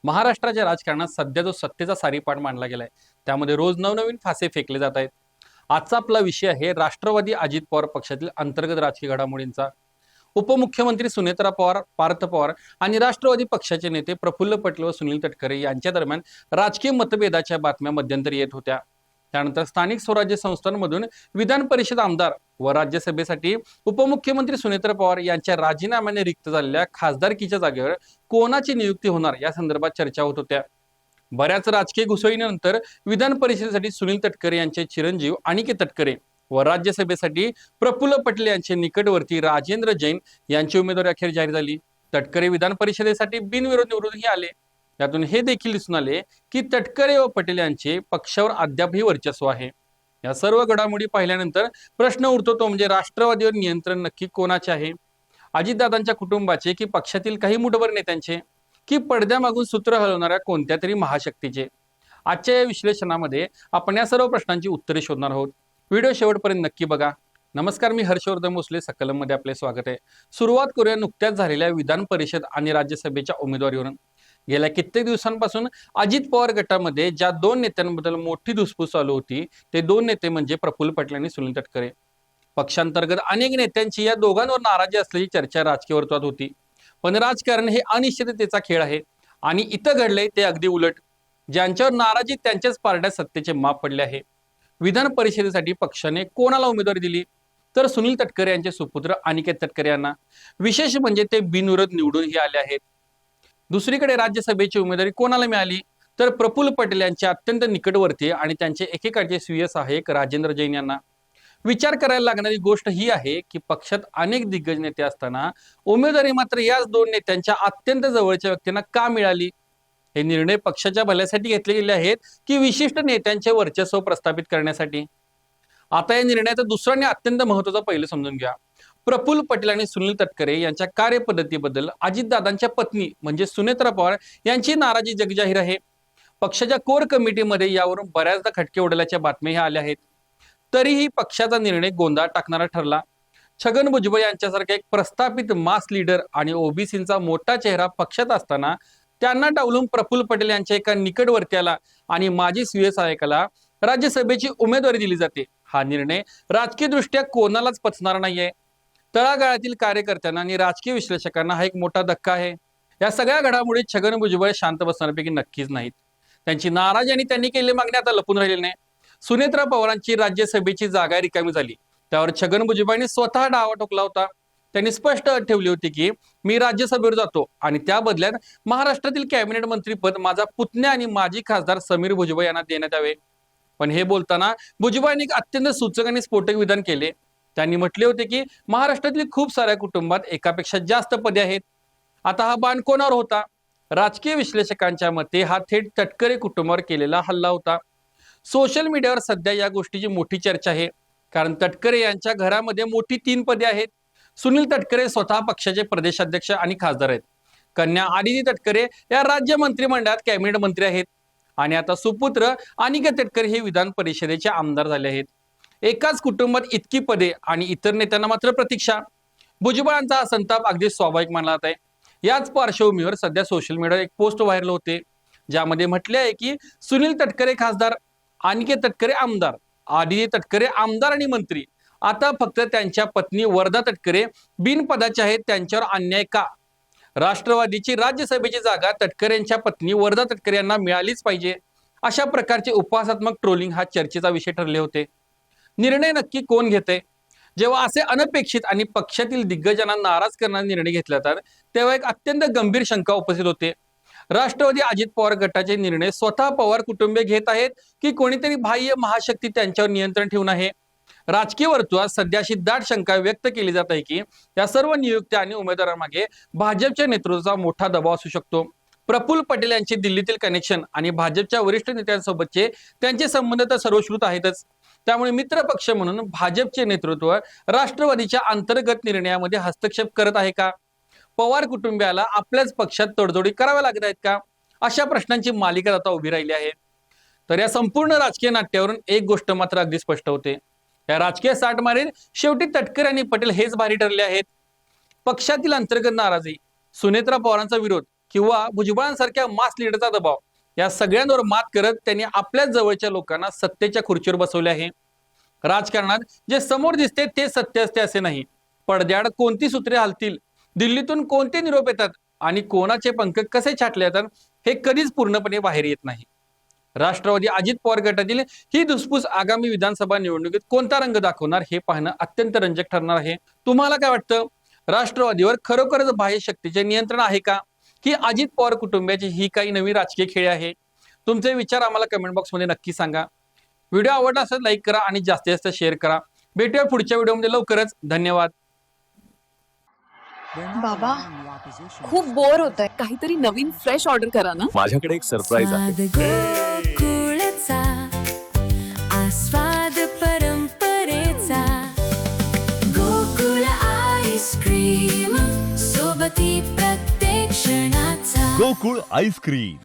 महाराष्ट्राच्या राजकारणात सध्या जो सत्तेचा सारीपाट मांडला गेलाय त्यामध्ये रोज नवनवीन फासे फेकले जात आहेत. आजचा आपला विषय आहे राष्ट्रवादी अजित पवार पक्षातील अंतर्गत राजकीय घडामोडींचा. उपमुख्यमंत्री सुनेत्रा पवार, पार्थ पवार आणि राष्ट्रवादी पक्षाचे नेते प्रफुल्ल पटेल व सुनील तटकरे यांच्या दरम्यान राजकीय मतभेदाच्या बातम्या मध्यंतरी येत होत्या. त्यानंतर स्थानिक स्वराज्य संस्थांमधून विधान परिषद आमदार व राज्यसभेसाठी उपमुख्यमंत्री सुनेत्रा पवार यांच्या राजीनाम्याने रिक्त झालेल्या खासदारकीच्या जागेवर कोणाची नियुक्ती होणार या संदर्भात चर्चा होत होत्या. बऱ्याच राजकीय घुसळीनंतर विधान परिषदेसाठी सुनील तटकरे यांचे चिरंजीव अनिकेत तटकरे व राज्यसभेसाठी प्रफुल्ल पटेल यांचे निकटवर्ती राजेंद्र जैन यांची उमेदवारी अखेर जाहीर झाली. तटकरे विधान परिषदेसाठी बिनविरोध निवडूनही आले. यातून हे देखील दिसून आले की तटकरे व पटेल यांचे पक्षावर अद्यापही वर्चस्व आहे. या सर्व घडामोडी पाहिल्यानंतर प्रश्न उरतो तो म्हणजे राष्ट्रवादीवर नियंत्रण नक्की कोणाचे आहे? अजितदादांच्या कुटुंबाचे की पक्षातील काही मुठभर नेत्यांचे की पडद्यामागून सूत्र हलवणाऱ्या कोणत्या तरी महाशक्तीचे? आजच्या या विश्लेषणामध्ये आपण या सर्व प्रश्नांची उत्तरे शोधणार आहोत. व्हिडिओ शेवटपर्यंत नक्की बघा. नमस्कार, मी हर्षवर्धन भोसले, सकलम मध्ये आपले स्वागत आहे. सुरुवात करूया नुकत्याच झालेल्या विधान परिषद आणि राज्यसभेच्या उमेदवारीवरून. गेल्या कित्येक दिवसांपासून अजित पवार गटामध्ये ज्या दोन नेत्यांबद्दल मोठी धुसफूस चालू होती ते दोन नेते म्हणजे प्रफुल्ल पटेल आणि सुनील तटकरे. पक्षांतर्गत अनेक नेत्यांची या दोघांवर नाराजी असल्याची चर्चा राजकीय वर्तुळात होती. पण राजकारण हे अनिश्चिततेचा खेळ आहे आणि इथं घडले ते अगदी उलट. ज्यांच्यावर नाराजी त्यांच्याच पारड्यात सत्तेचे माप पडले आहे. विधान परिषदेसाठी पक्षाने कोणाला उमेदवारी दिली? तर सुनील तटकरे यांचे सुपुत्र अनिकेत तटकरे यांना. विशेष म्हणजे ते बिनविरोध निवडूनही आले आहेत. दुसरीकडे राज्यसभेची उमेदवारी कोणाला मिळाली? तर प्रफुल्ल पटेल यांचे अत्यंत निकटवर्ती आणि त्यांचे एकेकाळचे स्वीय सहाय्यक राजेंद्र जैन यांना. विचार करायला लागणारी गोष्ट ही आहे की पक्षात अनेक दिग्गज नेते असताना उमेदवारी मात्र याच दोन नेत्यांच्या अत्यंत जवळच्या व्यक्तींना का मिळाली? हे निर्णय पक्षाच्या भल्यासाठी घेतले गेले आहेत की विशिष्ट नेत्यांचे वर्चस्व प्रस्थापित करण्यासाठी? आता या निर्णयाचा दुसरा आणि अत्यंत महत्त्वाचा पैलू समजून घ्या. प्रफुल्ल पटेल आणि सुनील तटकरे यांच्या कार्यपद्धतीबद्दल अजितदादांच्या पत्नी म्हणजे सुनेत्रा पवार यांची नाराजी जगजाहीर आहे. पक्षाच्या कोर कमिटीमध्ये यावरून बऱ्याचदा खटके उडल्याच्या बातम्या आल्या आहेत. तरीही पक्षाचा निर्णय गोंधळात टाकणारा ठरला. छगन भुजबळ यांच्यासारखा एक प्रस्थापित मास लीडर आणि ओबीसींचा मोठा चेहरा पक्षात असताना त्यांना डावलून प्रफुल्ल पटेल यांच्या एका निकटवर्त्याला आणि माजी स्वीय सहाय्यकाला राज्यसभेची उमेदवारी दिली जाते. हा निर्णय राजकीय दृष्ट्या कोणालाच पचणार नाहीये. तळागाळातील कार्यकर्त्यांना आणि राजकीय विश्लेषकांना हा एक मोठा धक्का आहे. या सगळ्या घडामोडीत छगन भुजबळ शांत बसण्यापैकी नक्कीच नाहीत. त्यांची नाराजी आणि त्यांनी केलेली मागणी आता लपून राहिलेली नाही. सुनेत्रा पवारांची राज्यसभेची जागा रिकामी झाली त्यावर छगन भुजबळांनी स्वतः डावा ठोकला होता. त्यांनी स्पष्ट अट ठेवली होती की मी राज्यसभेवर जातो आणि त्या बदल्यात महाराष्ट्रातील कॅबिनेट मंत्रीपद माझा पुतण्या आणि माजी खासदार समीर भुजबळ यांना देण्यात यावे. पण हे बोलताना भुजबळांनी एक अत्यंत सूचक आणि स्फोटक विधान केले. त्यांनी म्हटले होते की महाराष्ट्रातील खूप साऱ्या कुटुंबात एकापेक्षा जास्त पदे आहेत. आता हा बाण कोणावर होता? राजकीय विश्लेषकांच्या मते हा थेट तटकरे कुटुंबावर केलेला हल्ला होता. सोशल मीडियावर सध्या या गोष्टीची मोठी चर्चा आहे कारण तटकरे यांच्या घरामध्ये मोठी 3 पदे आहेत. सुनील तटकरे स्वतः पक्षाचे प्रदेशाध्यक्ष आणि खासदार आहेत. कन्या आदिती तटकरे या राज्य मंत्रिमंडळात कॅबिनेट मंत्री आहेत आणि आता सुपुत्र अनिकेत तटकरे हे विधान परिषदेचे आमदार झाले आहेत. एकाच कुटुंबात इतकी पदे आणि इतर नेत्यांना मात्र प्रतीक्षा. भुजबळांचा हा संताप अगदी स्वाभाविक मानला जात आहे. याच पार्श्वभूमीवर सध्या सोशल मीडियावर एक पोस्ट व्हायरल होते ज्यामध्ये म्हटले आहे की सुनील तटकरे खासदार, अनिकेत तटकरे आमदार, आदिती तटकरे आमदार आणि मंत्री. आता फक्त त्यांच्या पत्नी वर्धा तटकरे बिनपदाच्या आहेत. त्यांच्यावर अन्याय का? राष्ट्रवादीची राज्यसभेची जागा तटकरेंच्या पत्नी वर्धा तटकरे यांना मिळालीच पाहिजे अशा प्रकारचे उपहासात्मक ट्रोलिंग हा चर्चेचा विषय ठरले होते. निर्णय नक्की कोण घेते? जेव्हा असे अनपेक्षित आणि पक्षातील दिग्गजांना नाराज करणारे निर्णय घेतले जातात तेव्हा एक अत्यंत गंभीर शंका उपस्थित होते. राष्ट्रवादी अजित पवार गटाचे निर्णय स्वतः पवार कुटुंबीय घेत आहेत की कोणीतरी बाह्य महाशक्ती त्यांच्यावर नियंत्रण ठेवून आहे? राजकीय वर्तुळात सध्या अशी दाट शंका व्यक्त केली जात आहे की या सर्व नियुक्त्या आणि उमेदवारांमागे भाजपच्या नेतृत्वाचा मोठा दबाव असू शकतो. प्रफुल्ल पटेल यांचे दिल्लीतील कनेक्शन आणि भाजपच्या वरिष्ठ नेत्यांसोबतचे त्यांचे संबंध तर सर्वश्रुत आहेतच. त्यामुळे मित्र पक्ष म्हणून भाजपचे नेतृत्व राष्ट्रवादीच्या अंतर्गत निर्णयामध्ये हस्तक्षेप करत आहे का? पवार कुटुंबियाला आपल्याच पक्षात तडजोडी कराव्या लागत आहेत का? अशा प्रश्नांची मालिका आता उभी राहिली आहे. तर या संपूर्ण राजकीय नाट्यावरून एक गोष्ट मात्र अगदी स्पष्ट होते. या राजकीय साठमारीत शेवटी तटकरे आणि पटेल हेच भारी ठरले आहेत. पक्षातील अंतर्गत नाराजी, सुनेत्रा पवारांचा विरोध किंवा भुजबळांसारख्या मास लीडरचा दबाव या सगळ्यांवर मात करत त्यांनी आपल्या जवळच्या लोकांना सत्तेच्या खुर्चीवर बसवले आहे. राजकारणात जे समोर दिसते ते सत्य असते असे नाही. पडद्याआड कोणती सूत्रे हलतील, दिल्लीतून कोणते निरोप येतात आणि कोणाचे पंख कसे छाटले जातात हे कधीच पूर्णपणे बाहेर येत नाही. राष्ट्रवादी अजित पवार गटातील ही धुसफूस आगामी विधानसभा निवडणुकीत कोणता रंग दाखवणार हे पाहणं अत्यंत रंजक ठरणार आहे. तुम्हाला काय वाटतं? राष्ट्रवादीवर खरोखरच बाह्य शक्तीचे नियंत्रण आहे का, की अजित पवार कुटुंबियाची ही काही नवी राजकीय खेळ आहे? तुमचे विचार आम्हाला कमेंट बॉक्समध्ये नक्की सांगा. व्हिडिओ आवडला असेल लाईक करा आणि जास्तीत जास्त शेअर करा. भेटूया पुढच्या व्हिडिओमध्ये लवकरच. धन्यवाद. बाबा खूप बोर होतंय, काहीतरी नवीन फ्रेश ऑर्डर करा ना. माझ्याकडे एक सरप्राईज आहे. गोकुळचा आस्वाद परंपरेचा गोकुळ आईस्क्रीम सोबती प्रत्येक क्षणाचा गोकुळ आईस्क्रीम.